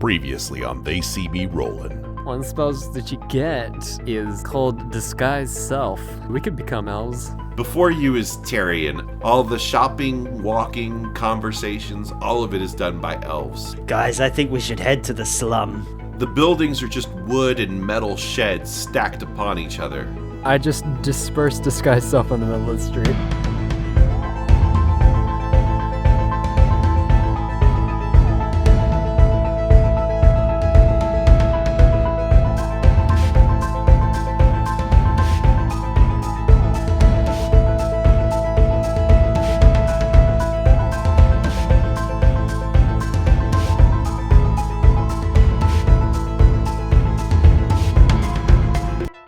Previously on They See Me Rollin'. One of the spells that you get is called Disguise Self. We could become elves. Before you is Tarien. All the shopping, walking, conversations, all of it is done by elves. Guys, I think we should head to the slum. The buildings are just wood and metal sheds stacked upon each other. I just dispersed Disguise Self on the middle of the street.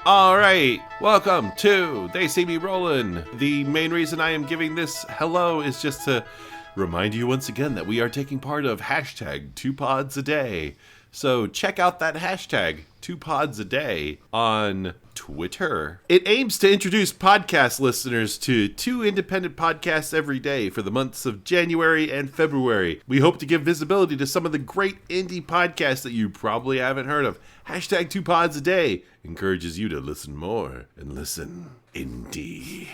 Alright, welcome to They See Me Rollin'. The main reason I am giving this hello is just to remind you once again that we are taking part of hashtag 2pods-a-day. So check out that hashtag 2pods-a-day on Twitter. It aims to introduce podcast listeners to 2 independent podcasts every day for the months of January and February. We hope to give visibility to some of the great indie podcasts that you probably haven't heard of. Hashtag 2pods-a-day encourages you to listen more and listen indie.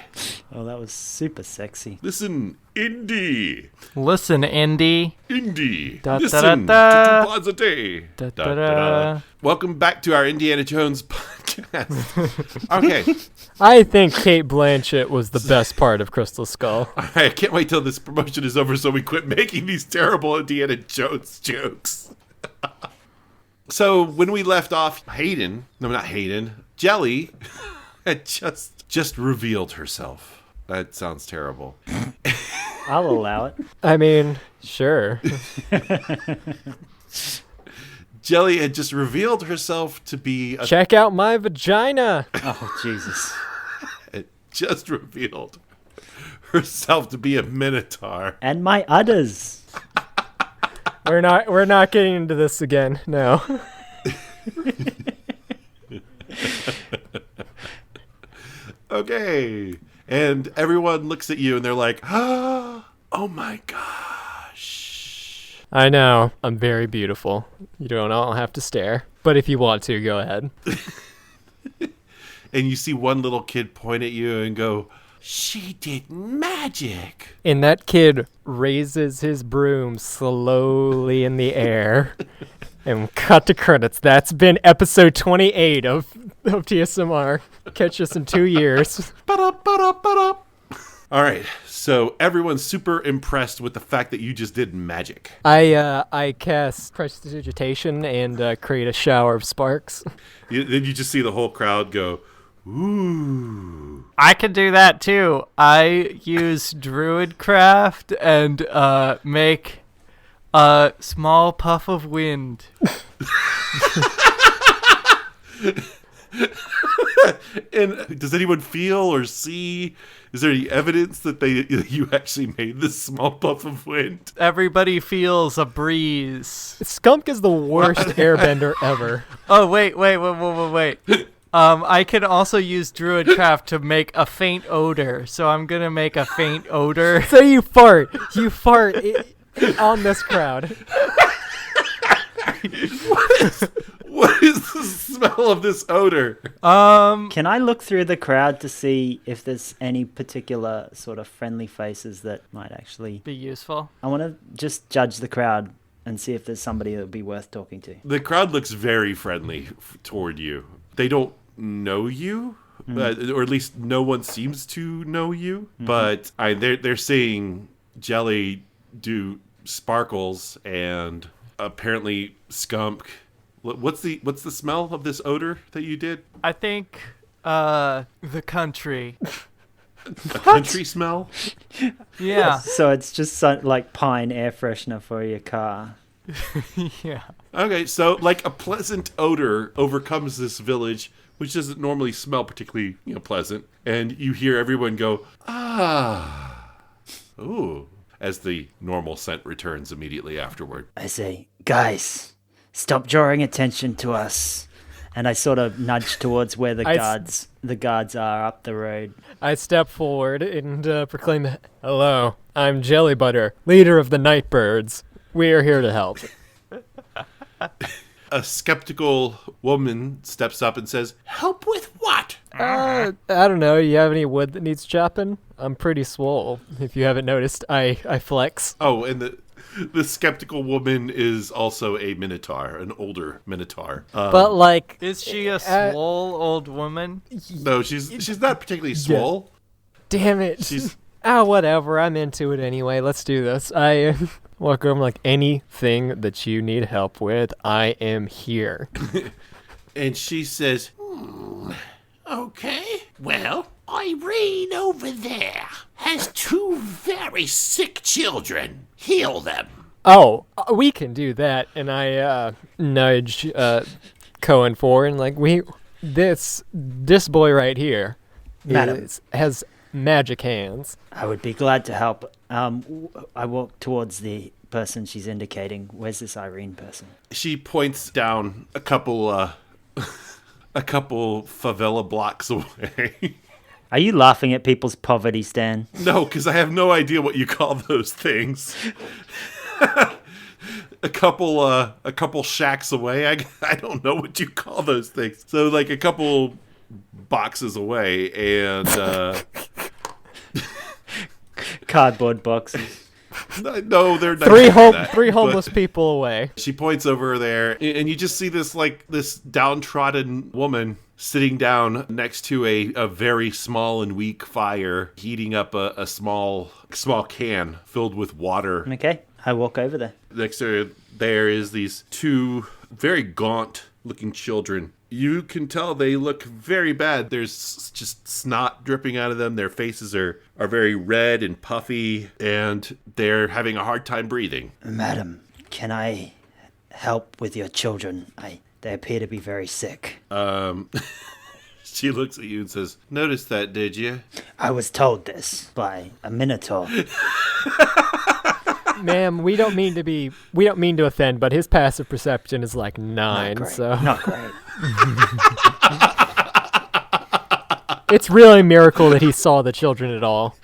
Oh, that was super sexy. Listen indie. Listen, Indy. Indie. Da, Listen da, da, to 2pods-a-day. Da, da, da. Welcome back to our Indiana Jones podcast. Okay. I think Kate Blanchett was the best part of Crystal Skull. I can't wait till this promotion is over so we quit making these terrible Indiana Jones jokes. So when we left off, Jelly had just revealed herself. That sounds terrible. I'll allow it. I mean, sure. Jelly had just revealed herself to be Check out my vagina. Oh, Jesus. just revealed herself to be a minotaur. And my udders. We're not getting into this again. No. Okay. And everyone looks at you and they're like, oh my gosh. I know. I'm very beautiful. You don't all have to stare. But if you want to, go ahead. And you see one little kid point at you and go, she did magic. And that kid raises his broom slowly in the air. And cut to credits. That's been episode 28 of TSMR. Catch us in 2 years. Ba-da-ba-da-ba-da. All right, so everyone's super impressed with the fact that you just did magic. I cast prestidigitation and create a shower of sparks. Then you just see the whole crowd go, ooh. I can do that too. I use druidcraft and make a small puff of wind. And does anyone feel or see? Is there any evidence that you actually made this small puff of wind? Everybody feels a breeze. Skumk is the worst airbender ever. Oh, wait. I can also use druidcraft to make a faint odor, so I'm gonna make a faint odor. So you fart on this crowd. What is the smell of this odor? Can I look through the crowd to see if there's any particular sort of friendly faces that might actually Be useful. I want to just judge the crowd and see if there's somebody that would be worth talking to. The crowd looks very friendly toward you. They don't know you, or at least no one seems to know you. Mm-hmm. But they're seeing Jelly do sparkles and apparently Skumk. What's the smell of this odor that you did? I think the country. A country smell? Yeah. So it's just like pine air freshener for your car. Yeah. Okay, so like a pleasant odor overcomes this village, which doesn't normally smell particularly, pleasant, and you hear everyone go, ah, ooh, as the normal scent returns immediately afterward. I say, guys, stop drawing attention to us. And I sort of nudge towards where the guards are up the road. I step forward and proclaim, hello, I'm Jelly Butter, leader of the Nightbirds. We are here to help. A skeptical woman steps up and says, "Help with what?" I don't know. You have any wood that needs chopping? I'm pretty swole. If you haven't noticed, I flex. Oh, and the skeptical woman is also a minotaur, an older minotaur. But like, Is she a swole old woman? No, she's not particularly swole. damn it. She's Whatever. I'm into it anyway. Let's do this. I walk over. I'm like, anything that you need help with, I am here. and she says, "Okay, well, Irene over there has 2 very sick children. Heal them." Oh, we can do that. And I nudge Coen forward and like, this boy right here Madam. has magic hands. I would be glad to help. I walk towards the person she's indicating. Where's this Irene person? She points down a couple favela blocks away. Are you laughing at people's poverty, Stan? No, because I have no idea what you call those things. a couple shacks away. I don't know what you call those things. So like a couple boxes away, and Cardboard boxes. no, they're not Three homeless people away. She points over there, and you just see this downtrodden woman sitting down next to a very small and weak fire, heating up a small can filled with water. Okay, I walk over there. Next to her, there is these 2 very gaunt-looking children. You can tell they look very bad. There's just snot dripping out of them. Their faces are very red and puffy, and they're having a hard time breathing. Madam, can I help with your children? They appear to be very sick. She looks at you and says, "Noticed that, did you?" I was told this by a minotaur. Ma'am, we don't mean to offend, but his passive perception is like 9, Not great. so Not great. it's really a miracle that he saw the children at all.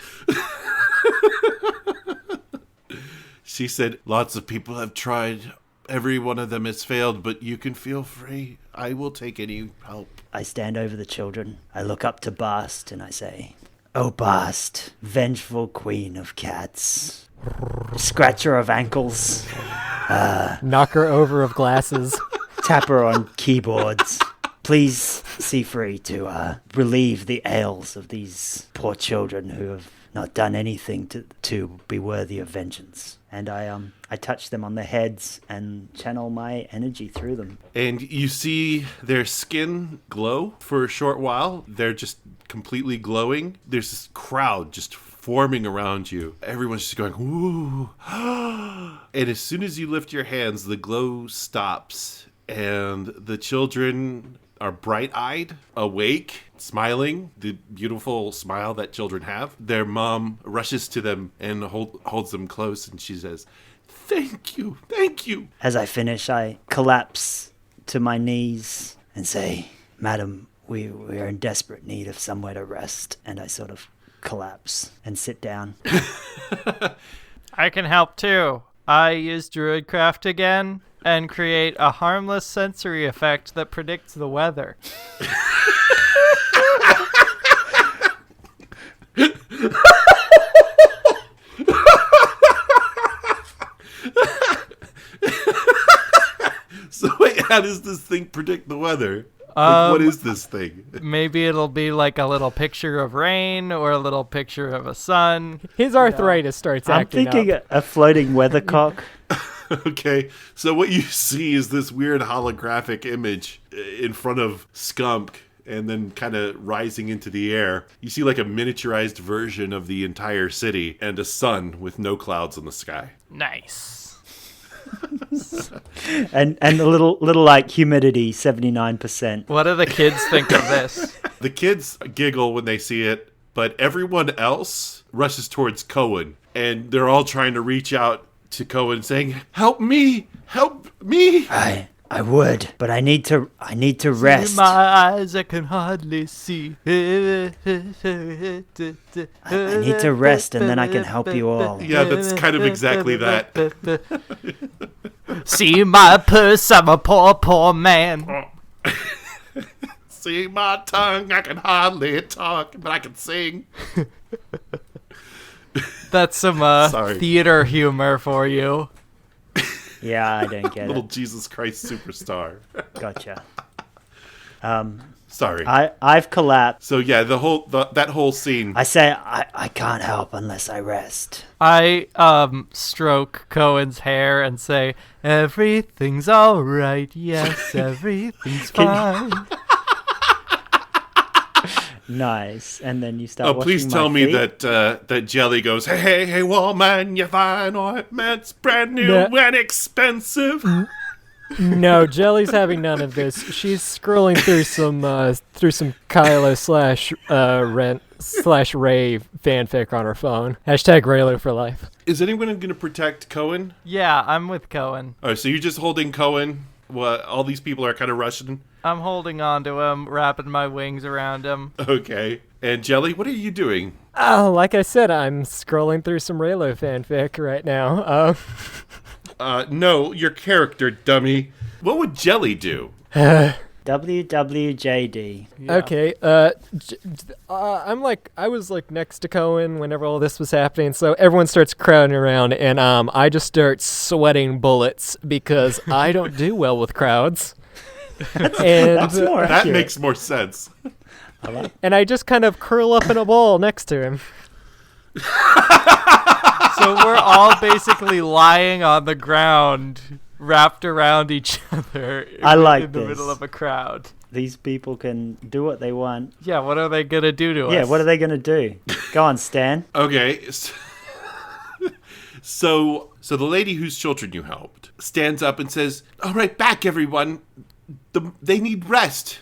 She said, "Lots of people have tried. Every one of them has failed, but you can feel free. I will take any help." I stand over the children. I look up to Bast and I say, "Oh, Bast, vengeful queen of cats, scratcher of ankles, Knocker over of glasses. tapper on keyboards. Please see free to relieve the ails of these poor children who have not done anything to be worthy of vengeance." And I touch them on the heads and channel my energy through them. And you see their skin glow for a short while. They're just completely glowing. There's this crowd just forming around you. Everyone's just going, "Ooh." And as soon as you lift your hands, the glow stops. And the children are bright-eyed, awake, smiling, the beautiful smile that children have. Their mom rushes to them and holds them close, and she says, "Thank you, thank you." As I finish, I collapse to my knees and say, "Madam, we are in desperate need of somewhere to rest." And I sort of collapse and sit down. I can help too. I use Druidcraft again and create a harmless sensory effect that predicts the weather. So wait, how does this thing predict the weather? Like, what is this thing? Maybe it'll be like a little picture of rain or a little picture of a sun. His arthritis starts I'm acting thinking up. a floating weathercock. Okay, so what you see is this weird holographic image in front of Skumk, and then kind of rising into the air. You see like a miniaturized version of the entire city and a sun with no clouds in the sky. Nice. and a little like humidity, 79%. What do the kids think of this? The kids giggle when they see it, but everyone else rushes towards Coen, and they're all trying to reach out to Coen saying, "Help me! Help me!" I would, but I need to rest. In my eyes, I can hardly see. I need to rest, and then I can help you all. Yeah, that's kind of exactly that. See my purse, I'm a poor, poor man. See my tongue, I can hardly talk, but I can sing. That's some Sorry. theater humor for you. Yeah, I don't get Little it. Jesus Christ superstar. Gotcha. Sorry. I've collapsed. So yeah, that whole scene. I say I can't help unless I rest. I stroke Cohen's hair and say, everything's all right. Yes, everything's fine. Nice. And then you start. Please washing tell my me feet. that Jelly goes, hey, woman, you find ointment's brand new No. and expensive. No, Jelly's having none of this. She's scrolling through some Kylo / Rent / Ray fanfic on her phone. Hashtag Raylo for life. Is anyone going to protect Coen? Yeah, I'm with Cohen. Oh, so you're just holding Coen? What? All these people are kind of rushing. I'm holding on to him, wrapping my wings around him. Okay. And Jelly, what are you doing? Oh, like I said, I'm scrolling through some Raylo fanfic right now. No, your character, dummy. What would Jelly do? WWJD. Yeah. Okay, I was next to Cohen whenever all this was happening, so everyone starts crowding around, and I just start sweating bullets because I don't do well with crowds. That's more That accurate. makes more sense. And I just kind of curl up in a ball next to him. So we're all basically lying on the ground, wrapped around each other I like in the this. middle of a crowd. These people can do what they want. Yeah, what are they gonna do to us? Yeah, what are they going to do? Go on, Stan. Okay. So the lady whose children you helped stands up and says, all right, back, everyone. They need rest.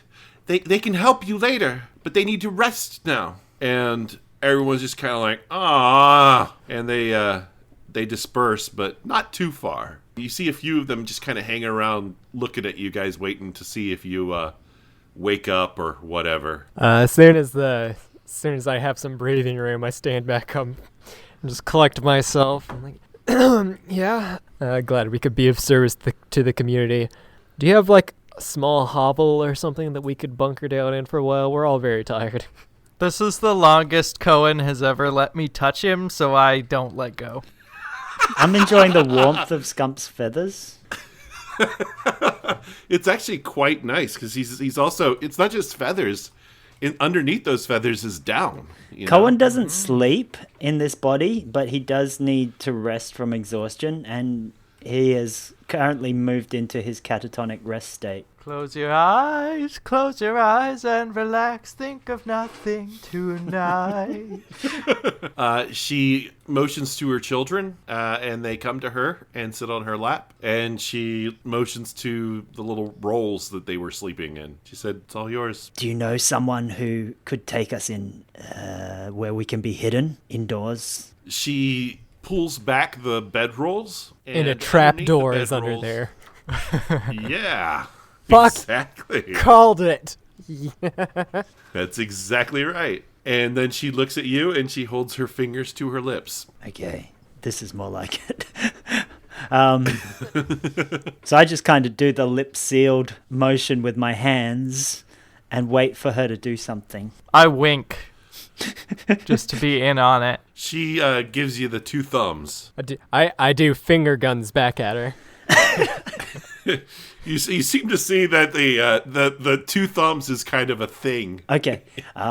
They can help you later, but they need to rest now. And everyone's just kind of like, ah, and they disperse, but not too far. You see a few of them just kind of hanging around, looking at you guys, waiting to see if you wake up or whatever. As soon as I have some breathing room, I stand back up and just collect myself. I'm like, yeah, glad we could be of service to the community. Do you have a small hovel or something that we could bunker down in for a while? We're all very tired. This is the longest Cohen has ever let me touch him, so I don't let go. I'm enjoying the warmth of Skunk's feathers. It's actually quite nice because he's also, it's not just feathers. Underneath those feathers is down. You know? Cohen doesn't sleep in this body, but he does need to rest from exhaustion, and he has currently moved into his catatonic rest state. Close your eyes and relax. Think of nothing tonight. She motions to her children, and they come to her and sit on her lap. And she motions to the little rolls that they were sleeping in. She said, it's all yours. Do you know someone who could take us in where we can be hidden indoors? She pulls back the bedrolls. And a underneath trap the door is under bedrolls- there. Yeah. Fuck. Exactly. Called it. That's exactly right. And then she looks at you and she holds her fingers to her lips. Okay, this is more like it. So I just kind of do the lip sealed motion with my hands and wait for her to do something. I wink. Just to be in on it. She gives you the two thumbs. I do finger guns back at her. You seem to see that the two thumbs is kind of a thing Okay,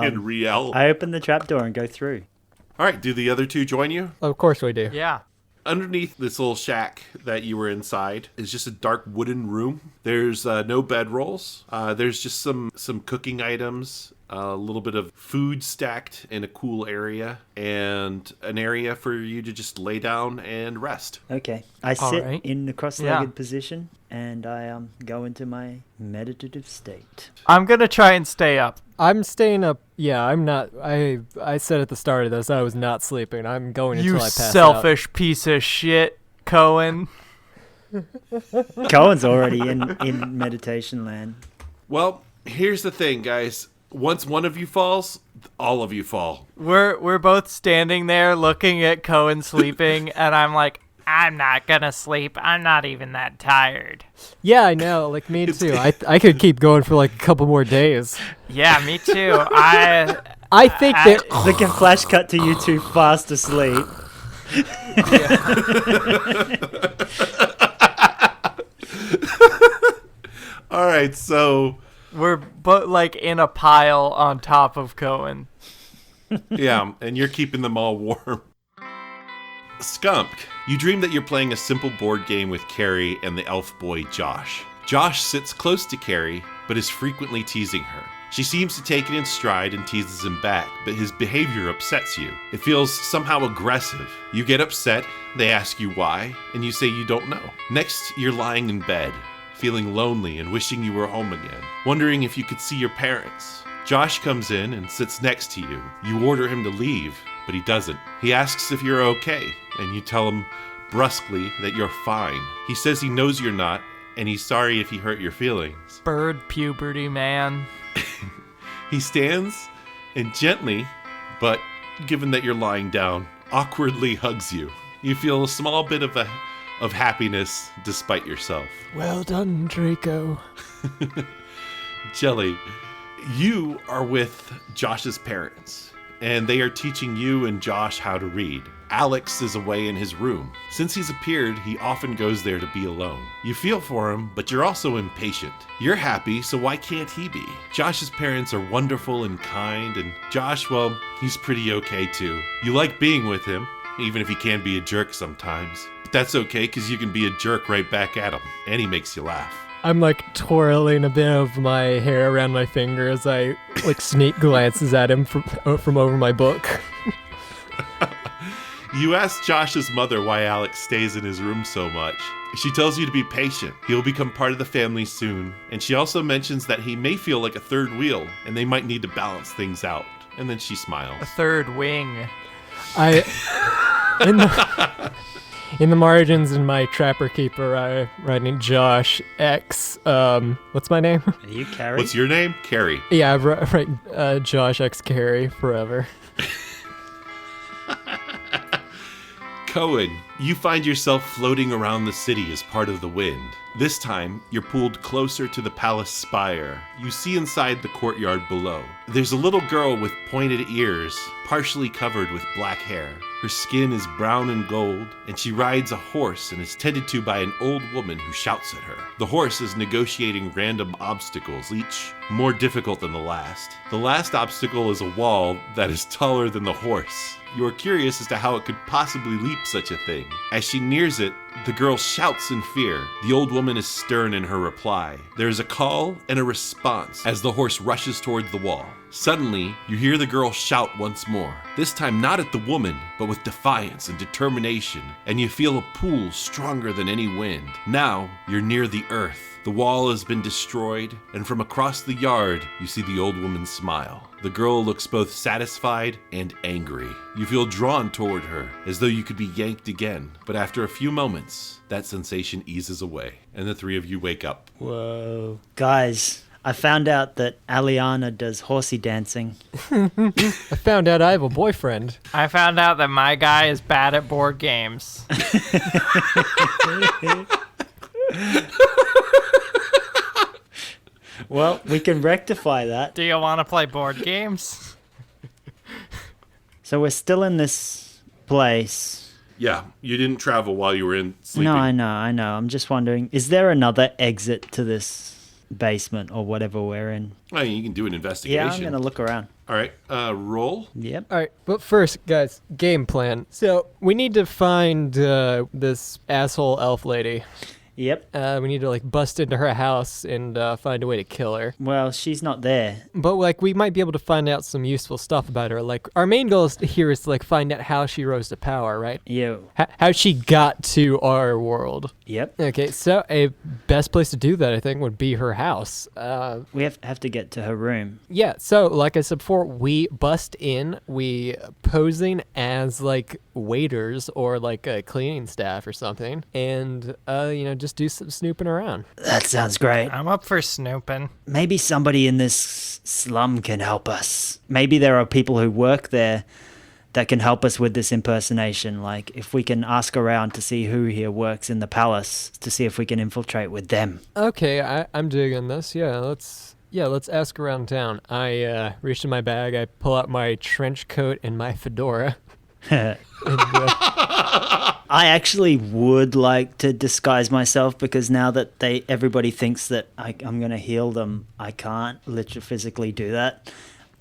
in Riel. I open the trapdoor and go through. All right, do the other two join you? Of course we do. Yeah. Underneath this little shack that you were inside is just a dark wooden room. There's no bedrolls. There's just some cooking items, a little bit of food stacked in a cool area, and an area for you to just lay down and rest. Okay, I All sit right. in the cross-legged Yeah. position and I go into my meditative state. I'm gonna try and stay up. I'm staying up. Yeah, I'm not. I said at the start of this I was not sleeping. I'm going until You I pass out. selfish piece of shit, Cohen. Cohen's already in meditation land. Well, here's the thing, guys. Once one of you falls, all of you fall. We're both standing there looking at Cohen sleeping, and I'm like, I'm not gonna sleep. I'm not even that tired. Yeah, I know. Like, me too. I could keep going for like a couple more days. Yeah, me too. I think that... They can flash cut to you two fast asleep. All right, so We're like in a pile on top of Coen. yeah, and you're keeping them all warm. Skumk, you dream that you're playing a simple board game with Carrie and the elf boy Josh. Josh sits close to Carrie, but is frequently teasing her. She seems to take it in stride and teases him back, but his behavior upsets you. It feels somehow aggressive. You get upset, they ask you why, and you say you don't know. Next, you're lying in bed, feeling lonely and wishing you were home again, wondering if you could see your parents. Josh comes in and sits next to you. You order him to leave, but he doesn't. He asks if you're okay, and you tell him brusquely that you're fine. He says he knows you're not, and he's sorry if he hurt your feelings. Bird puberty, man. He stands and gently, but given that you're lying down, awkwardly hugs you. You feel a small bit of happiness despite yourself. Well done, Draco. Jelly, you are with Josh's parents, and they are teaching you and Josh how to read. Alex is away in his room. Since he's appeared, he often goes there to be alone. You feel for him, but you're also impatient. You're happy, so why can't he be? Josh's parents are wonderful and kind, and Josh, well, he's pretty okay too. You like being with him, even if he can be a jerk sometimes. But that's okay, because you can be a jerk right back at him, and he makes you laugh. I'm like twirling a bit of my hair around my finger as I like sneak glances at him from over my book. You ask Josh's mother why Alex stays in his room so much. She tells you to be patient. He'll become part of the family soon. And she also mentions that he may feel like a third wheel, and they might need to balance things out. And then she smiles. A third wing. In the margins in my Trapper Keeper, I writing Josh X. What's my name? Are you Carrie? What's your name? Carrie. Yeah, I write Josh X Carrie forever. Coen, you find yourself floating around the city as part of the wind. This time, you're pulled closer to the palace spire. You see inside the courtyard below. There's a little girl with pointed ears, partially covered with black hair. Her skin is brown and gold, and she rides a horse and is tended to by an old woman who shouts at her. The horse is negotiating random obstacles, each more difficult than the last. The last obstacle is a wall that is taller than the horse. You are curious as to how it could possibly leap such a thing. As she nears it, the girl shouts in fear. The old woman is stern in her reply. There is a call and a response as the horse rushes towards the wall. Suddenly, you hear the girl shout once more, this time not at the woman, but with defiance and determination, and you feel a pull stronger than any wind. Now, you're near the earth. The wall has been destroyed, and from across the yard, you see the old woman smile. The girl looks both satisfied and angry. You feel drawn toward her, as though you could be yanked again. But after a few moments, that sensation eases away, and the three of you wake up. Whoa. Guys, I found out that Aliana does horsey dancing. I found out I have a boyfriend. I found out that my guy is bad at board games. Well, we can rectify that. Do you want to play board games? So we're still in this place. Yeah, you didn't travel while you were in sleeping. No, I know. I'm just wondering, is there another exit to this basement or whatever we're in? Well, you can do an investigation. Yeah, I'm going to look around. All right, roll. Yep. All right, but first, guys, game plan. So we need to find this asshole elf lady. Yep. We need to like bust into her house and find a way to kill her. Well, she's not there. But like we might be able to find out some useful stuff about her. Like our main goal here is to like find out how she rose to power, right? Yo. How she got to our world. Yep. Okay, so a best place to do that I think would be her house. We have to get to her room. Yeah, so like I said before, we bust in, we posing as like waiters or like a cleaning staff or something, and just do some snooping around. That sounds great. I'm up for snooping. Maybe somebody in this slum can help us. Maybe there are people who work there that can help us with this impersonation. Like, if we can ask around to see who here works in the palace, to see if we can infiltrate with them. Okay, I'm digging this. Let's ask around town. I reach in my bag, I pull out my trench coat and my fedora. And, I actually would like to disguise myself, because now that everybody thinks that I'm going to heal them, I can't literally physically do that.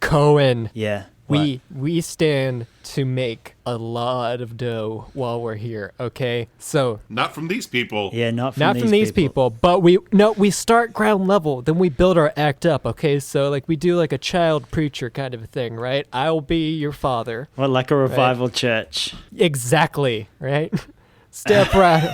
Coen. Yeah. We stand to make a lot of dough while we're here, okay? So Not from these people. Yeah, not not from these people, but we start ground level, then we build our act up, okay? So like we do like a child preacher kind of a thing, right? I'll be your father. Well, like a revival church. Exactly, right? Step right.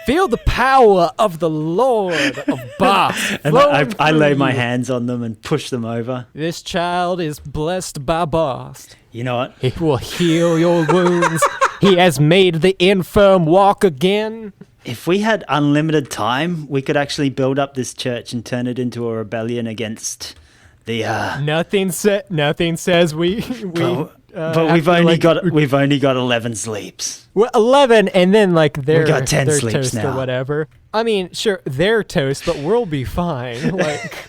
Feel the power of the Lord of Bast. And I lay my hands on them and push them over. This child is blessed by Bast. You know what? He will heal your wounds. He has made the infirm walk again. If we had unlimited time, we could actually build up this church and turn it into a rebellion against the. Nothing says we. But we've only got 11 sleeps. Well, 11, and then like they're 10 they're sleeps toast now. or whatever. I mean, sure, they're toast, but we'll be fine. Like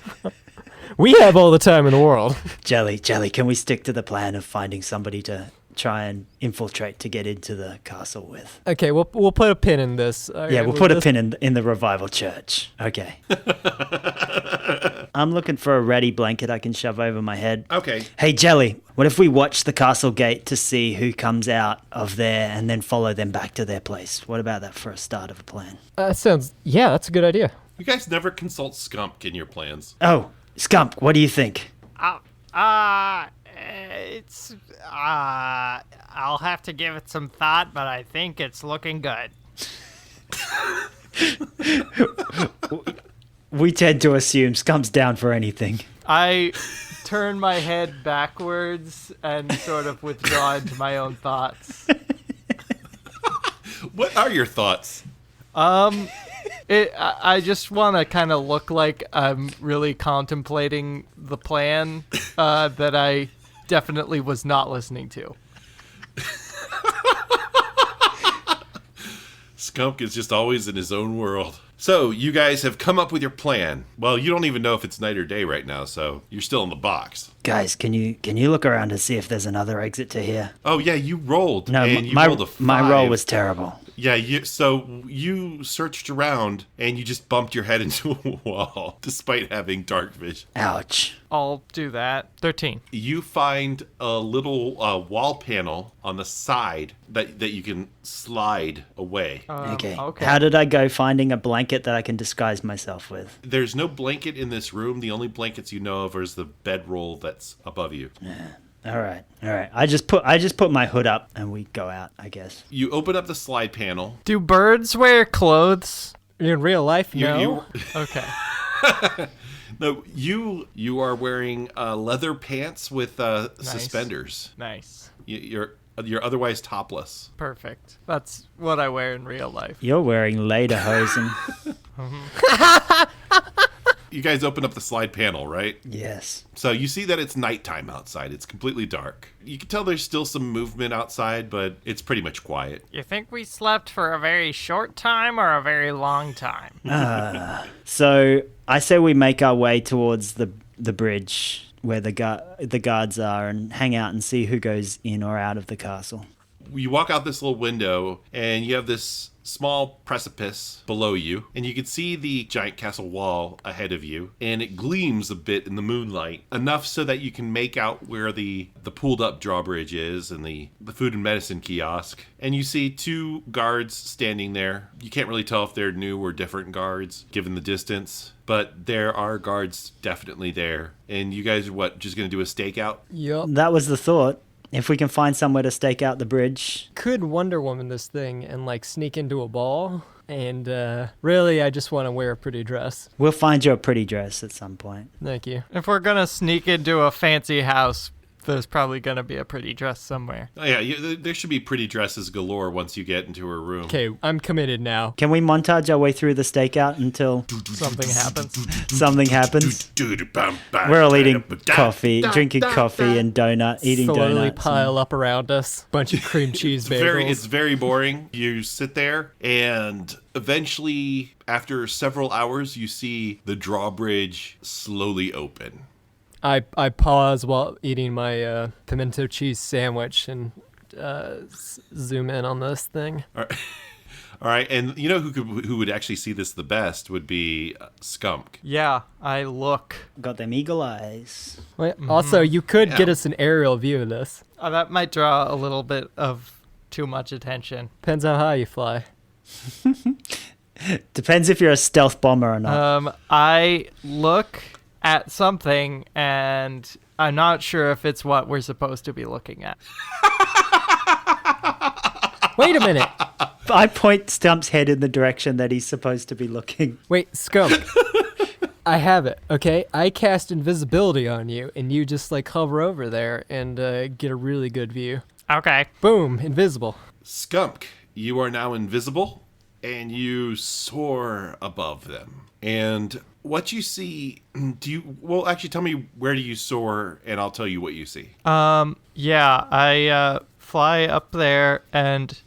we have all the time in the world. Jelly, can we stick to the plan of finding somebody to try and infiltrate to get into the castle with? Okay, we'll put a pin in this. Yeah, we'll put a pin in the revival church. Okay. I'm looking for a ready blanket I can shove over my head. Okay. Hey, Jelly, what if we watch the castle gate to see who comes out of there and then follow them back to their place? What about that for a start of a plan? That's a good idea. You guys never consult Skumk in your plans. Oh, Skumk, what do you think? I'll have to give it some thought, but I think it's looking good. We tend to assume Skunk's down for anything. I turn my head backwards and sort of withdraw into my own thoughts. What are your thoughts? I just want to kind of look like I'm really contemplating the plan that I definitely was not listening to. Skumk is just always in his own world. So, you guys have come up with your plan. Well, you don't even know if it's night or day right now, so you're still in the box. Guys, can you look around to see if there's another exit to here? Oh, yeah, you rolled. No, and you my rolled a 5. my roll was terrible. Yeah, so you searched around and you just bumped your head into a wall, despite having dark vision. Ouch. I'll do that. 13. You find a little wall panel on the side that you can slide away. Okay. How did I go finding a blanket that I can disguise myself with? There's no blanket in this room. The only blankets you know of is the bedroll that's above you. All right. I just put my hood up and we go out, I guess. You open up the slide panel. Do birds wear clothes? In real life, You- no. you- Okay. No, you are wearing leather pants with suspenders. Nice. You're otherwise topless. Perfect. That's what I wear in real life. You're wearing lederhosen. You guys open up the slide panel, right? Yes. So you see that it's nighttime outside. It's completely dark. You can tell there's still some movement outside, but it's pretty much quiet. You think we slept for a very short time or a very long time? So I say we make our way towards the bridge where the guards are and hang out and see who goes in or out of the castle. You walk out this little window, and you have this small precipice below you, and you can see the giant castle wall ahead of you, and it gleams a bit in the moonlight, enough so that you can make out where the pulled up drawbridge is and the food and medicine kiosk. And you see 2 guards standing there. You can't really tell if they're new or different guards given the distance, but there are guards definitely there. And you guys are just gonna do a stakeout? Yup. That was the thought. If we can find somewhere to stake out the bridge. Could Wonder Woman this thing and like sneak into a ball. And really, I just want to wear a pretty dress. We'll find you a pretty dress at some point. Thank you. If we're gonna sneak into a fancy house, there's probably going to be a pretty dress somewhere. Oh, yeah, there should be pretty dresses galore once you get into her room. Okay, I'm committed now. Can we montage our way through the stakeout until Something happens. something happens? We're all eating coffee, drinking coffee and eating Slowly donuts. pile up around us. Bunch of cream cheese bagels. It's very boring. You sit there, and eventually, after several hours, you see the drawbridge slowly open. I pause while eating my pimento cheese sandwich and zoom in on this thing. All right, and you know who would actually see this the best would be Skumk. Yeah, I look. Got them eagle eyes. Wait, also, you could get Yeah. us an aerial view of this. That might draw a little bit of too much attention. Depends on how high you fly. Depends if you're a stealth bomber or not. I look at something, and I'm not sure if it's what we're supposed to be looking at. Wait a minute. I point Stump's head in the direction that he's supposed to be looking. Wait, Skumk. I have it, okay? I cast invisibility on you, and you just, like, hover over there and get a really good view. Okay. Boom, invisible. Skunk, you are now invisible, and you soar above them. And what you see, actually tell me, where do you soar, and I'll tell you what you see. Yeah, I fly up there, and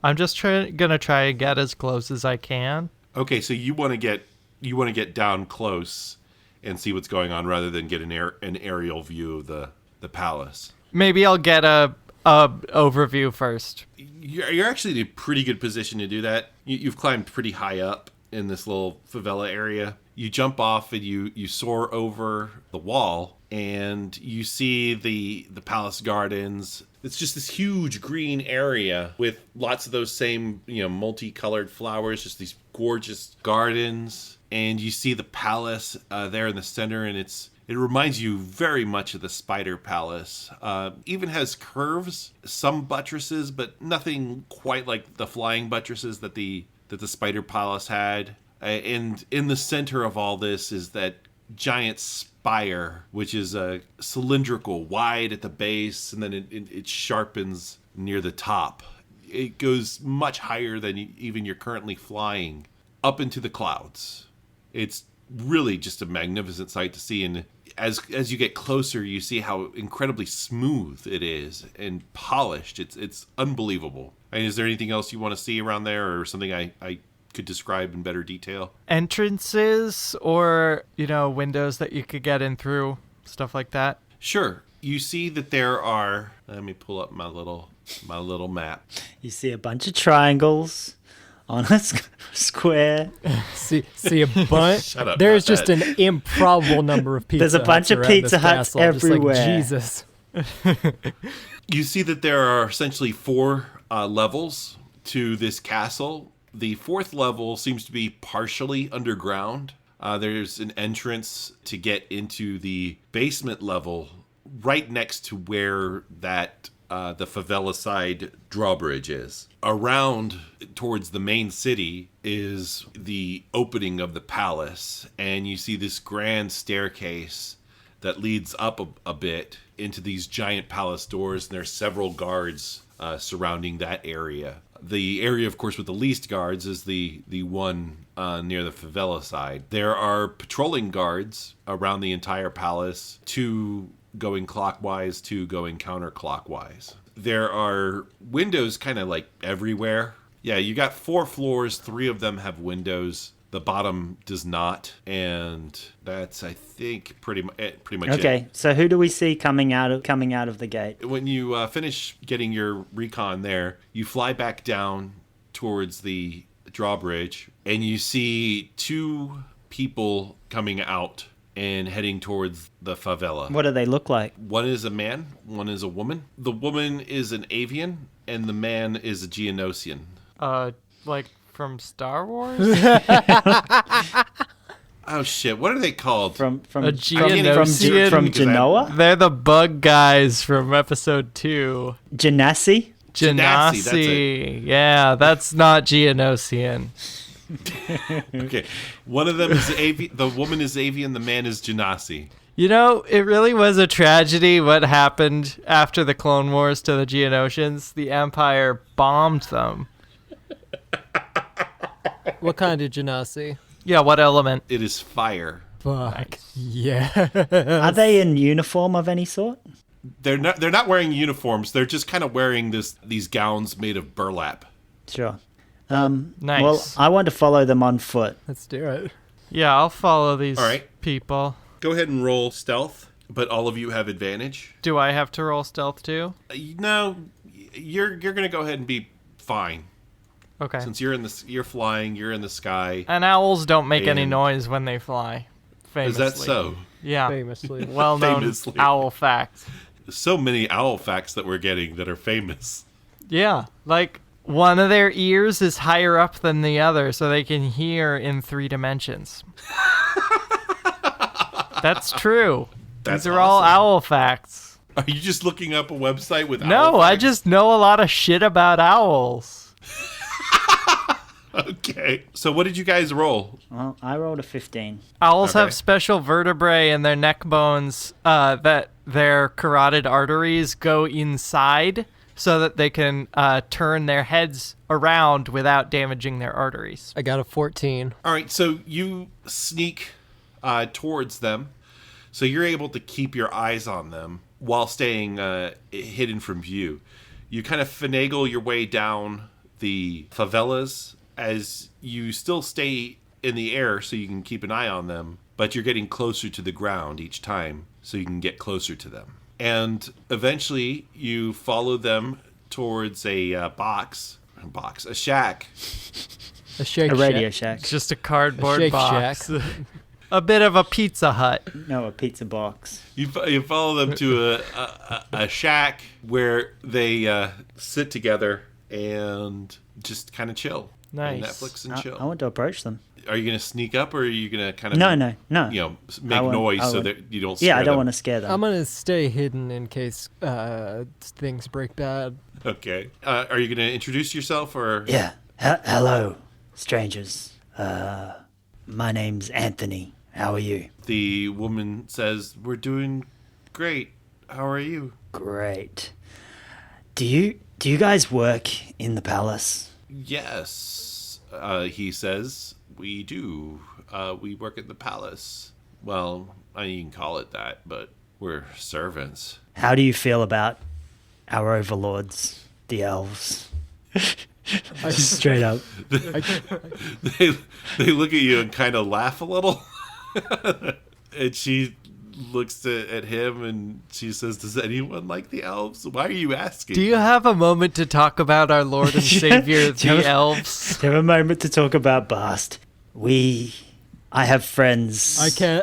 I'm just gonna try and get as close as I can. Okay, so you want to get down close and see what's going on rather than get an aerial view of the palace. Maybe I'll get a overview first. You're actually in a pretty good position to do that. You've climbed pretty high up in this little favela area. You jump off and you soar over the wall, and you see the palace gardens. It's just this huge green area with lots of those same, multicolored flowers, just these gorgeous gardens. And you see the palace there in the center, and it reminds you very much of the Spider Palace. Even has curves, some buttresses, but nothing quite like the flying buttresses that the Spider Palace had. And in the center of all this is that giant spire, which is cylindrical, wide at the base, and then it sharpens near the top. It goes much higher than even you're currently flying, up into the clouds. It's really just a magnificent sight to see, and as you get closer, you see how incredibly smooth it is and polished. It's unbelievable. And is there anything else you want to see around there, or something I could describe in better detail? Entrances or, windows that you could get in through, stuff like that. Sure. You see that there are, let me pull up my little map. You see a bunch of triangles on a square. See a bunch. Shut up, There's not just that. an improbable number of Pizza There's a bunch Huts of around Pizza this Huts castle. Just like, everywhere. Jesus. You see that there are essentially 4 levels to this castle. The 4th level seems to be partially underground. There's an entrance to get into the basement level right next to where that the favela side drawbridge is. Around towards the main city is the opening of the palace, and you see this grand staircase that leads up a bit into these giant palace doors, and there's several guards surrounding that area. The area, of course, with the least guards is the one near the favela side. There are patrolling guards around the entire palace, 2 going clockwise, 2 going counterclockwise. There are windows kind of like everywhere. Yeah, you got 4 floors, 3 of them have windows. The bottom does not, and that's, I think, pretty much Okay, it. so who do we see coming out of the gate? When you finish getting your recon there, you fly back down towards the drawbridge, and you see 2 people coming out and heading towards the favela. What do they look like? One is a man, one is a woman. The woman is an avian, and the man is a Geonosian. Like from Star Wars? Oh shit! What are they called? From A Geonosian? from Genoa? They're the bug guys from episode 2. Genasi? Genasi, that's Genasi. Yeah, that's not Geonosian. Okay, one of them is the woman is avian, the man is Genasi. You know, it really was a tragedy what happened after the Clone Wars to the Geonosians. The Empire bombed them. What kind did you not see? Yeah, what element? It is fire. Fuck. Yeah. Are they in uniform of any sort? They're not wearing uniforms. They're just kind of wearing these gowns made of burlap. Sure. Nice. Well, I want to follow them on foot. Let's do it. Yeah, I'll follow these All right. people. Go ahead and roll stealth, but all of you have advantage. Do I have to roll stealth too? No, you're gonna go ahead and be fine Okay. since you're flying. You're in the sky. And owls don't make any And- noise when they fly. Is Famously. that so? Yeah. Famously. Well-known Famously. owl fact. So many owl facts that we're getting that are famous. Yeah, like one of their ears is higher up than the other, so they can hear in 3 dimensions. That's true. That's These are all awesome. owl facts. Are you just looking up a website with owl No, I facts? just know a lot of shit about owls. Okay. So what did you guys roll? Well, I rolled a 15. Owls Okay. have special vertebrae in their neck bones that their carotid arteries go inside so that they can turn their heads around without damaging their arteries. I got a 14. All right, so you sneak towards them, so you're able to keep your eyes on them while staying hidden from view. You kind of finagle your way down the favelas as you still stay in the air so you can keep an eye on them, but you're getting closer to the ground each time so you can get closer to them. And eventually you follow them towards a shack. A shake A radio shack. shack. It's just a cardboard Shake box. Shack. A bit of a Pizza Hut. No, a pizza box. You follow them to a shack where they sit together and just kind of chill. Nice. Netflix and I chill. want to approach them. Are you going to sneak up or are you going to kind of No. you know, make I won't- noise I so won't. that you don't scare Yeah, I don't them? want to scare them. I'm gonna stay hidden in case things break bad. Okay. Are you going to introduce yourself or Yeah. Hello, strangers. My name's Anthony. How are you? the woman says, "We're doing great. How are you?" Great. Do you guys work in the palace? Yes, he says, "We do. We work at the palace. Well, you can call it that, but we're servants." How do you feel about our overlords, the elves? Straight up. They look at you and kind of laugh a little. And she looks at him and she says, "Does anyone like the elves? Why are you asking?" Do you have a moment to talk about our Lord and Savior, Do you have the a- elves? Do you have a moment to talk about Bast? I have friends.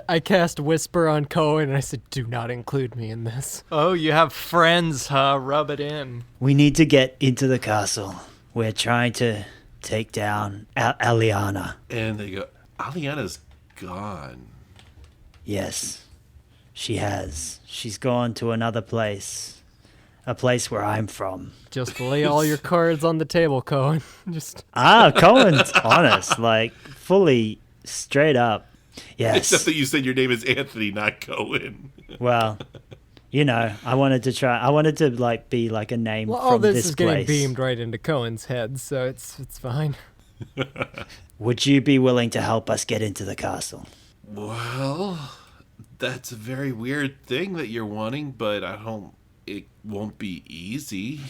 I cast Whisper on Coen and I said, "Do not include me in this." Oh, you have friends, huh? Rub it in. We need to get into the castle. We're trying to take down Aliana. And they go, "Aliana's gone." Yes, she has. She's gone to another place. A place where I'm from. Just lay all your cards on the table, Coen. Just Cohen's honest, like fully straight up. Except Yes. that you said your name is Anthony, not Coen. Well, I wanted to like be like a name well, from all this this is getting place. beamed right into Coen's head, so it's fine. Would you be willing to help us get into the castle? Well, that's a very weird thing that you're wanting, but it won't be easy.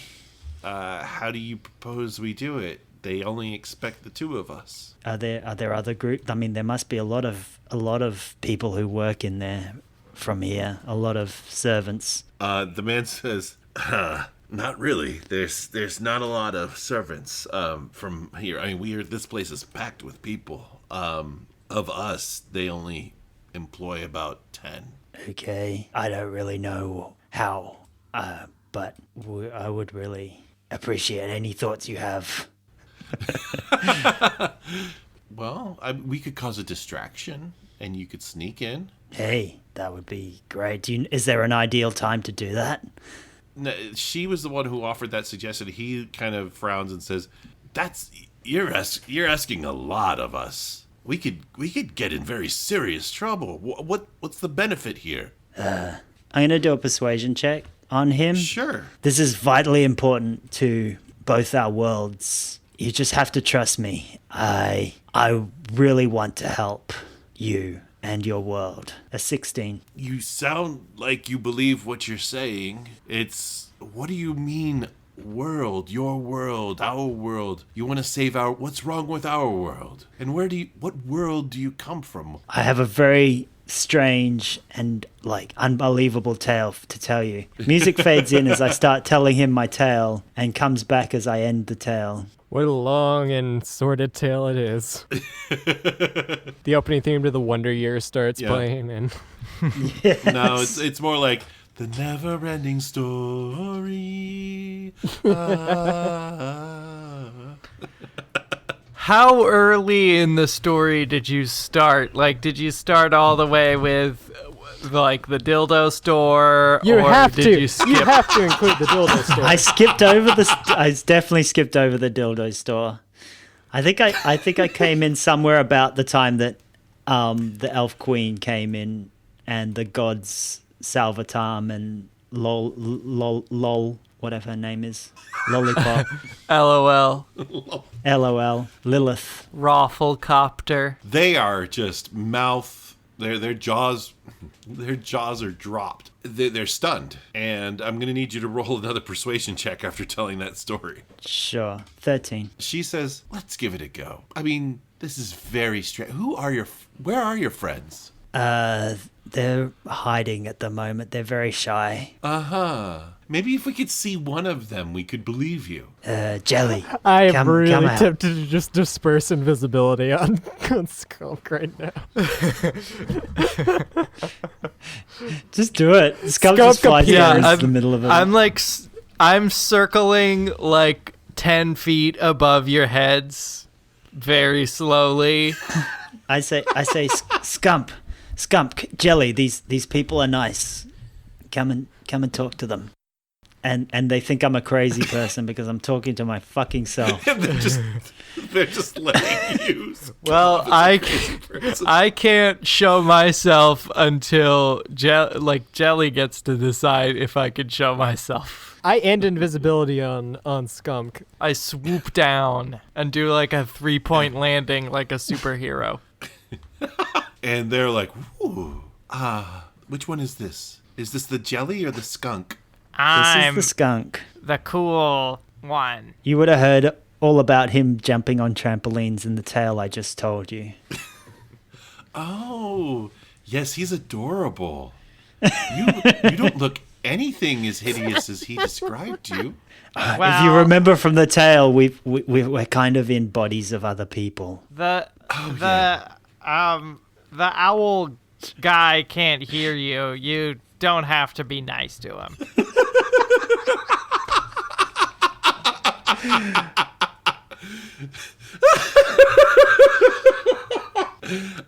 How do you propose we do it? They only expect the two of us. Are there other groups? I mean, there must be a lot of people who work in there from here. A lot of servants. The man says, "Not really. There's not a lot of servants from here. I mean, this place is packed with people. Of us, they only employ about 10." Okay, I don't really know how, but I would really appreciate any thoughts you have. Well, we could cause a distraction, and you could sneak in. Hey, that would be great. Is there an ideal time to do that? No, she was the one who offered that suggestion. He kind of frowns and says, "You're asking a lot of us." we could get in very serious trouble. What's the benefit here? I'm going to do a persuasion check on him. Sure. This is vitally important to both our worlds. You just have to trust me. I really want to help you and your world. A 16. You sound like you believe what you're saying. What do you mean, world? Your world, our world. You want to save what's wrong with our world? And what world do you come from? I have a very strange and unbelievable tale to tell you. Music fades in as I start telling him my tale and comes back as I end the tale. What a long and sordid tale it is. The opening theme to the Wonder Years starts playing, and Yes. No, it's more like the never-ending story. How early in the story did you start? Like, did you start all the way with, like, the dildo store? you or have did to. You skip? You have to include the dildo store. I definitely skipped over the dildo store. I think I came in somewhere about the time that the elf queen came in and the gods Salvatarm and lol whatever her name is, lollipop, LOL. lol, Lilith. Rafflecopter. They are just their jaws are dropped. They're stunned, and I'm gonna need you to roll another persuasion check after telling that story. Sure, 13. She says, "Let's give it a go. I mean, this is very strange. Where are your friends?" They're hiding at the moment. They're very shy. Maybe if we could see one of them, we could believe you. Jelly. I am come really out. tempted to just disperse invisibility on Skumk right now. Just do it. Skumk Skumk just flies appears. down Yeah, into the middle of it. I'm circling like 10 feet above your heads, very slowly. I say, Skump, Jelly. These people are nice. Come and talk to them. And they think I'm a crazy person because I'm talking to my fucking self. And they're just letting you. Well, I can't show myself until Jelly gets to decide if I can show myself. I end invisibility on Skumk. I swoop down and do like a 3-point landing like a superhero. And they're like, "Ooh, which one is this? Is this the jelly or the skunk?" I'm This is the skunk. the cool one. You would have heard all about him jumping on trampolines in the tale I just told you. Oh, yes, he's adorable. You don't look anything as hideous as he described you. If you remember from the tale, we're kind of in bodies of other people. The owl guy can't hear you. You don't have to be nice to him.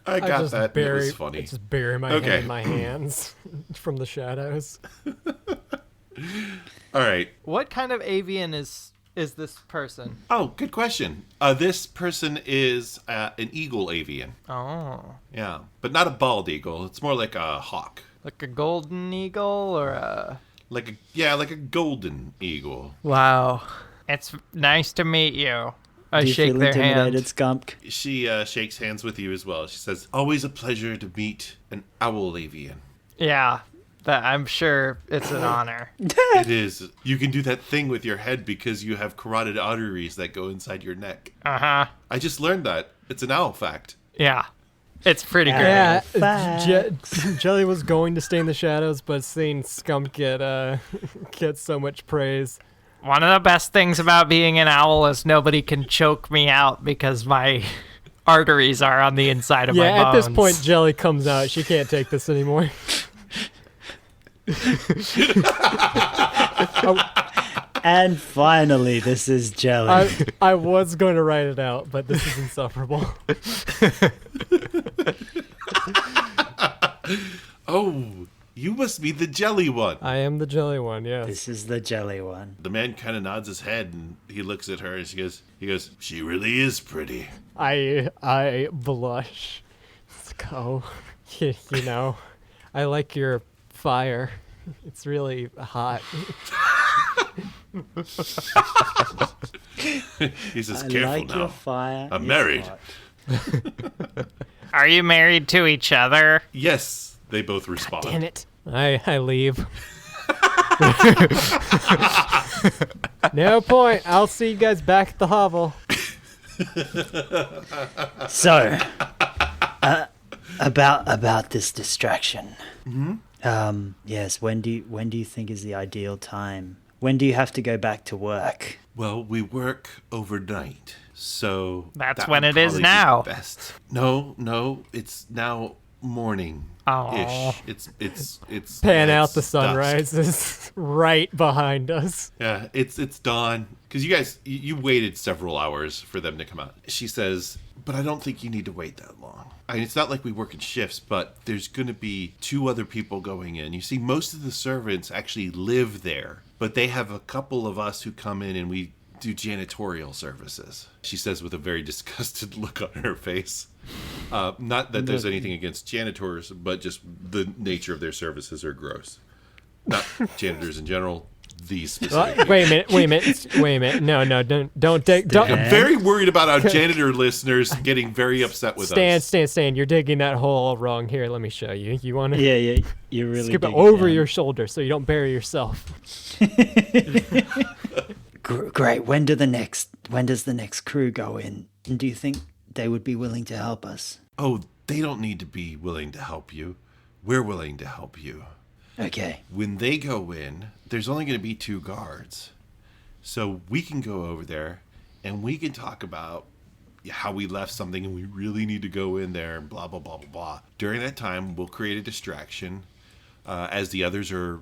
I got that. It was I funny. just bury my head in my hands from the shadows. All right. What kind of avian is this person? Oh, good question. This person is an eagle avian. Oh, Yeah, but not a bald eagle. It's more like a hawk. like a golden eagle or a... Like a golden eagle. Wow. It's nice to meet you. I Do you shake feel their intimidated, hand. Skunk? She shakes hands with you as well. She says, "Always a pleasure to meet an owl avian." Yeah, I'm sure it's an honor. It is. You can do that thing with your head because you have carotid arteries that go inside your neck. Uh-huh. I just learned that. It's an owl fact. Yeah. It's pretty great. Yeah, Facts. Jelly was going to stay in the shadows, but seeing Skumk get so much praise. One of the best things about being an owl is nobody can choke me out because my arteries are on the inside of my bones. Yeah, at this point, Jelly comes out. She can't take this anymore. And finally, this is Jelly. I was going to write it out, but this is insufferable. Oh, You must be the jelly one. I am the jelly one, yes. This is the jelly one. The man kind of nods his head and he looks at her and he goes, she really is pretty. I blush. Let's go. You know, I like your fire. It's really hot. He says, I careful like now. your fire. I'm It's married. hot. Are you married to each other? Yes, they both respond. Damn it. I leave. No point. I'll see you guys back at the hovel. So, about this distraction. Yes. When do you think is the ideal time? When do you have to go back to work? Well, we work overnight, so That's that when would it is probably be now. Best. No, it's now morning. Aw. Ish. It's Pan yeah, out it's the sun dusk. rises right behind us. Yeah, it's dawn. Because you guys, you waited several hours for them to come out. She says, but I don't think you need to wait that long. I mean, it's not like we work in shifts, but there's going to be 2 other people going in. You see, most of the servants actually live there, but they have a couple of us who come in and we do janitorial services. She says with a very disgusted look on her face. Not that there's anything against janitors, but just the nature of their services are gross. Not janitors in general. These specific. Wait a minute. No, don't I'm very worried about our janitor listeners getting very upset with us. Stan. You're digging that hole wrong. Here, let me show you. You want to Yeah. You really skip it dig over down. your shoulder so you don't bury yourself. Great. When does the next crew go in? And do you think they would be willing to help us? Oh, they don't need to be willing to help you. We're willing to help you. Okay. When they go in, there's only going to be 2 guards. So we can go over there and we can talk about how we left something and we really need to go in there and blah, blah, blah, blah, blah. During that time, we'll create a distraction as the others are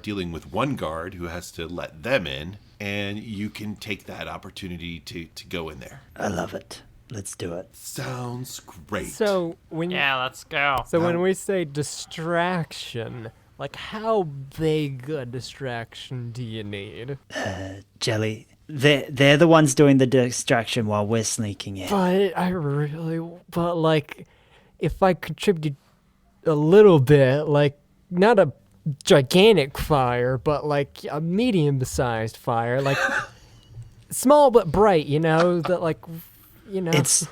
dealing with 1 guard who has to let them in. And you can take that opportunity to go in there. I love it. Let's do it. Sounds great. So when Yeah, let's go. when we say distraction, like how big a distraction do you need? Jelly. They're the ones doing the distraction while we're sneaking in. But like, if I contribute a little bit, like not a gigantic fire, but like a medium-sized fire, like small but bright, that like, It's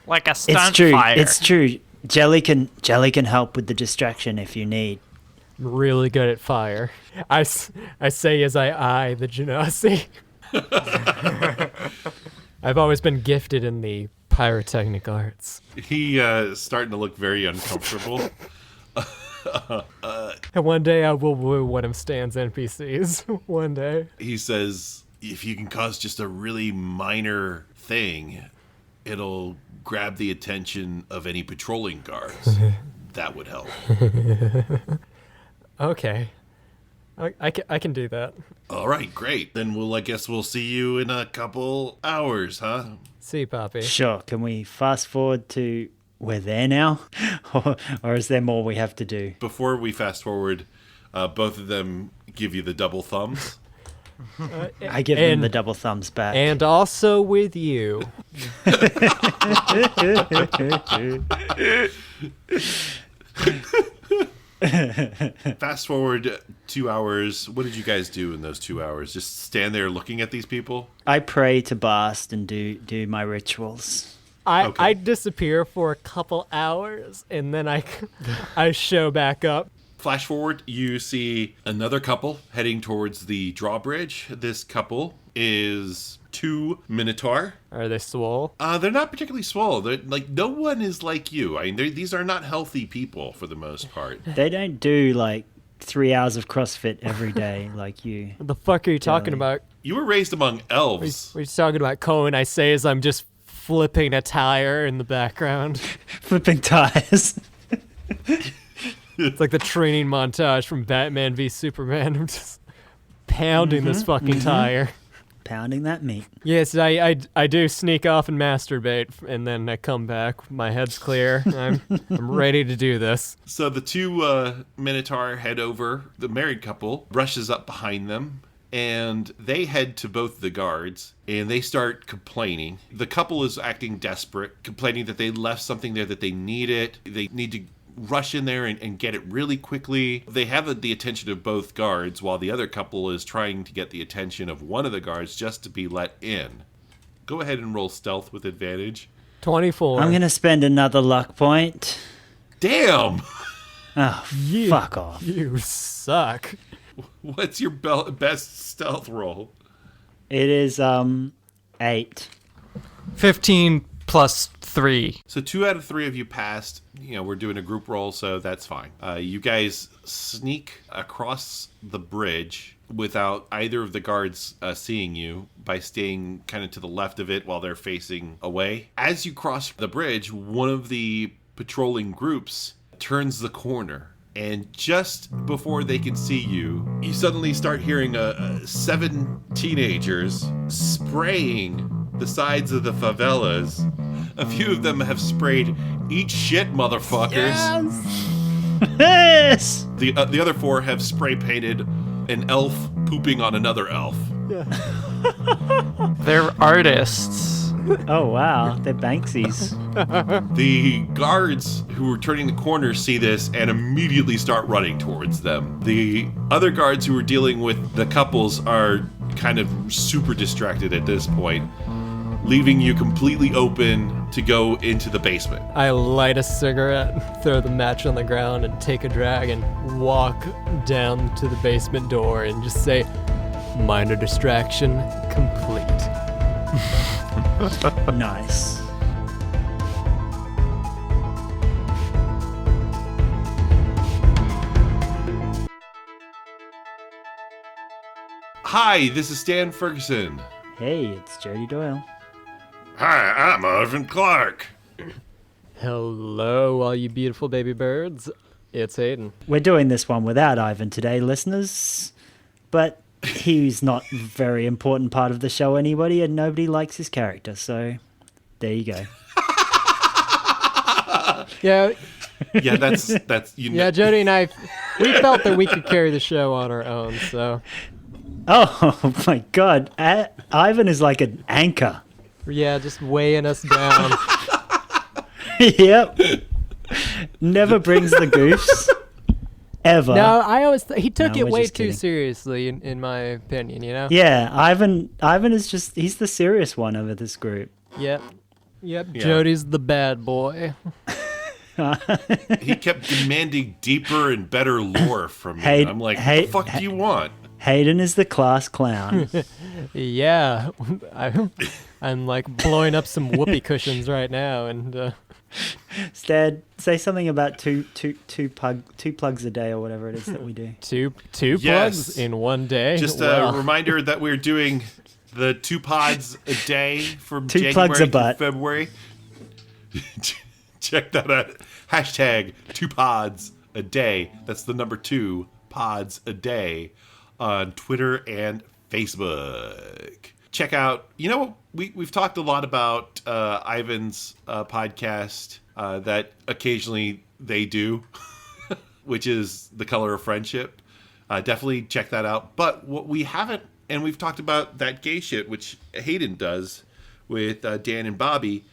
Like a stunt true. fire. It's true. Jelly can help with the distraction if you need. really good at fire. I say as I eye the Genasi. I've always been gifted in the pyrotechnic arts. He starting to look very uncomfortable. And one day I will woo one of Stan's NPCs. One day. He says, if you can cause just a really minor thing, it'll grab the attention of any patrolling guards. That would help. Okay. I can do that. All right, great. Then I guess we'll see you in a couple hours, huh? See, Poppy. Sure. Can we fast forward to we're there now? or is there more we have to do? Before we fast forward, both of them give you the double thumbs. I give them and- the double thumbs back. And also with you. Fast forward 2 hours. What did you guys do in those 2 hours? Just stand there looking at these people? I pray to Bast and do my rituals. I Okay. disappear for a couple hours and then I show back up. Flash forward, you see another couple heading towards the drawbridge. This couple is 2 Minotaur. Are they swole? They're not particularly swole. They're like, no one is like you. I mean, these are not healthy people for the most part. They don't do like 3 hours of CrossFit every day like you. What the fuck are you talking Jelly. about? You were raised among elves. We're talking about Coen. I say as I'm just flipping a tire in the background. Flipping tires. It's like the training montage from Batman v Superman. I'm just pounding this fucking tire. pounding that meat. Yes, I do sneak off and masturbate, and then I come back. My head's clear. I'm ready to do this. So the two Minotaur head over. The married couple rushes up behind them, and they head to both the guards, and they start complaining. The couple is acting desperate, complaining that they left something there that they needed. They need to rush in there and get it really quickly. They have the attention of both guards, while the other couple is trying to get the attention of one of the guards just to be let in. Go ahead and roll stealth with advantage. 24. I'm going to spend another luck point. Damn! Oh, fuck off. You suck. What's your best stealth roll? It is 8. 15 plus 3. So 2 out of 3 of you passed. We're doing a group roll, so that's fine. You guys sneak across the bridge without either of the guards seeing you by staying kind of to the left of it while they're facing away. As you cross the bridge, one of the patrolling groups turns the corner. And just before they can see you, you suddenly start hearing 7 teenagers spraying the sides of the favelas. A few of them have sprayed "Eat shit, motherfuckers." Yes! The other 4 have spray painted an elf pooping on another elf. They're artists. Oh, wow. They're Banksies. The guards who are turning the corner see this and immediately start running towards them. The other guards who are dealing with the couples are kind of super distracted at this point, leaving you completely open to go into the basement. I light a cigarette, throw the match on the ground, and take a drag and walk down to the basement door and just say, "Minor distraction complete." Nice. Hi, this is Stan Ferguson. Hey, it's Jody Doyle. Hi, I'm Ivan Clark. Hello, all you beautiful baby birds. It's Hayden. We're doing this one without Ivan today, listeners. But he's not a very important part of the show anybody, and nobody likes his character, so there you go. Yeah, Yeah, that's yeah. Jody and I, we felt that we could carry the show on our own. So, Oh my god, Ivan is like an anchor. yeah, just weighing us down. Yep. Never brings the goofs. Ever. No, I always he took No, it we're way just too kidding. seriously, in my opinion. Yeah, Ivan is just, he's the serious one of this group. Yep. Yeah. Jody's the bad boy. He kept demanding deeper and better lore from me. Hey- I'm like, hey- what the fuck do you want? Hayden is the class clown. Yeah, I'm like blowing up some whoopee cushions right now, and Stead, say something about two plugs a day or whatever it is that we do. two Yes. plugs in one day. Just Well, a reminder that we're doing the 2 pods a day from Two January plugs a to butt. February. Check that out. Hashtag 2 pods a day. That's the number 2 pods a day on Twitter and Facebook. Check out, we've talked a lot about Ivan's podcast that occasionally they do, which is The Color of Friendship. Definitely check that out. But what we haven't, and we've talked about that gay shit, which Hayden does with Dan and Bobby.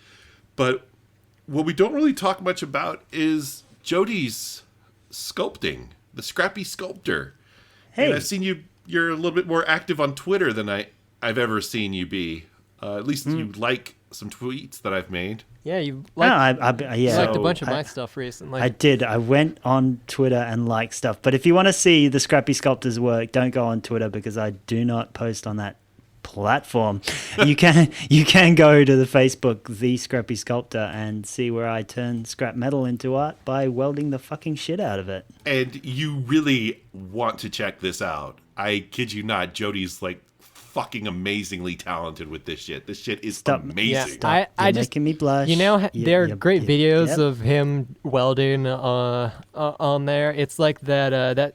But what we don't really talk much about is Jody's sculpting, the Scrappy Sculptor. Hey, And I've seen you're a little bit more active on Twitter than I've ever seen you be. At least you like some tweets that I've made. yeah, you no, liked, yeah. you liked a So, bunch of my stuff recently. I did. I went on Twitter and liked stuff. But if you want to see the Scrappy Sculptor's work, don't go on Twitter because I do not post on that platform. You can go to the Facebook The Scrappy Sculptor and see where I turn scrap metal into art by welding the fucking shit out of it. And you really want to check this out. I kid you not, Jody's like fucking amazingly talented with this shit. This shit is amazing. Yeah. Stop. I You're just making me blush. there are great videos yep. of him welding on there. It's like that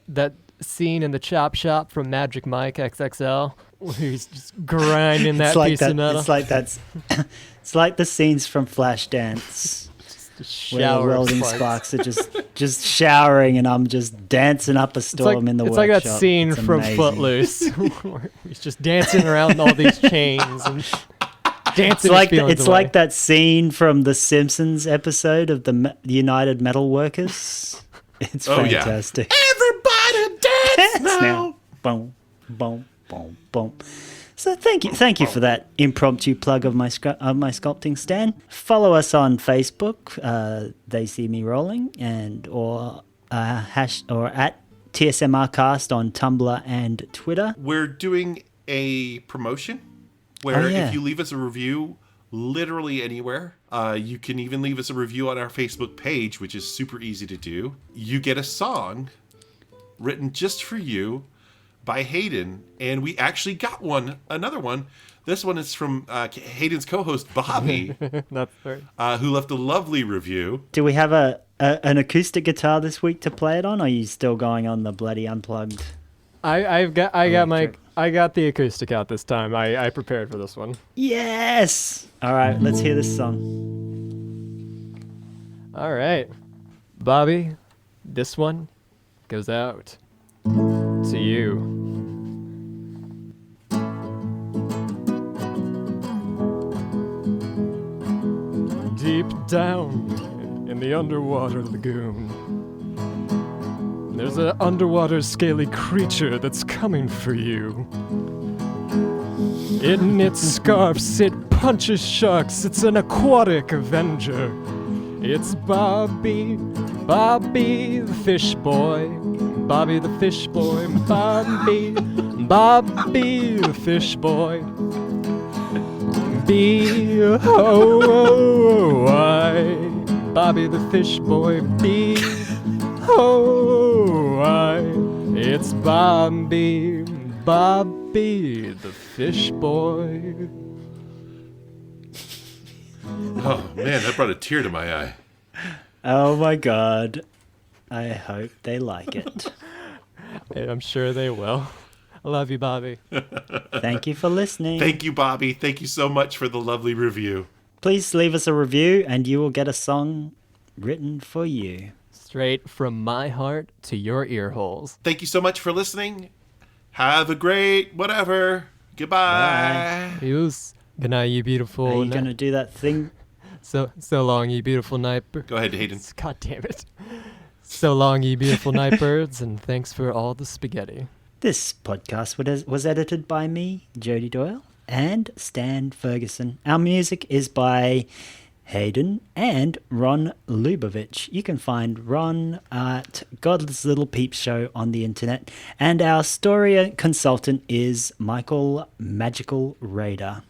scene in the Chop Shop from Magic Mike XXL He's just grinding that piece of metal. It's like that's. It's like the scenes from Flashdance. Where the Shower of welding sparks are just showering, and I'm just dancing up a storm in the It's workshop. like that scene It's from amazing. Footloose. Where he's just dancing around all these chains and dancing. It's like that scene from the Simpsons episode of the United Metal Workers. It's fantastic. Everybody dance now. Boom, boom, boom, boom. So thank you for that impromptu plug of my sculpting stand. Follow us on Facebook, They See Me Rolling, or at TSMRcast on Tumblr and Twitter. We're doing a promotion where yeah. if you leave us a review literally anywhere, you can even leave us a review on our Facebook page, which is super easy to do. You get a song written just for you by Hayden, and we actually got another one. This one is from Hayden's co-host Bobby, That's right. who left a lovely review. Do we have an acoustic guitar this week to play it on, or are you still going on the bloody unplugged? I got the acoustic out this time. I prepared for this one. Yes! All right, let's hear this song. All right, Bobby, this one goes out to you. Deep down in the underwater lagoon, there's an underwater scaly creature that's coming for you. It knits scarfs, it punches sharks, it's an aquatic avenger. It's Bobby the fish boy, Bobby the fish boy, Bobby the fish boy. B-O-I, Bobby the fish boy, B-O-I. It's Bobby the fish boy. Oh man, that brought a tear to my eye. Oh my god. I hope they like it. I'm sure they will. I love you, Bobby. Thank you for listening. Thank you, Bobby. Thank you so much for the lovely review. Please leave us a review and you will get a song written for you. Straight from my heart to your ear holes. Thank you so much for listening. Have a great whatever. Goodbye. Good night, you beautiful. Are you going to do that thing? So long, you beautiful night. Go ahead, Hayden. God damn it. So long, you beautiful nightbirds, and thanks for all the spaghetti. This podcast was edited by me, Jody Doyle, and Stan Ferguson. Our music is by Hayden and Ron Lubavitch. You can find Ron at God's Little Peep Show on the internet. And our story consultant is Michael Magical Raider.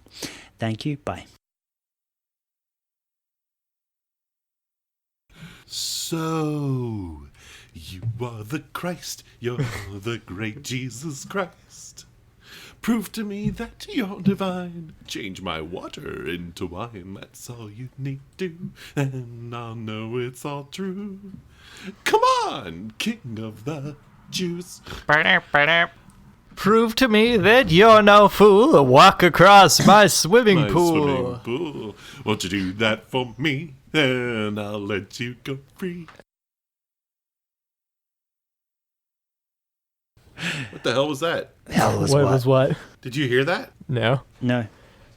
Thank you. Bye. So, you are the Christ, you're the great Jesus Christ. Prove to me that you're divine. Change my water into wine, that's all you need do, and I'll know it's all true. Come on, King of the Jews. Prove to me that you're no fool. Walk across my swimming My pool. swimming pool. Won't you do that for me? And I'll let you go free. What the hell was that? Hell was What was what? Did you hear that? No. No.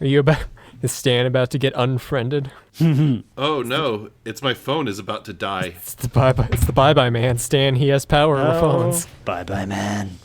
Are you about? Is Stan about to get unfriended? Oh no, it's my phone is about to die. It's the bye bye man. Stan, he has power over phones. Bye-bye, man.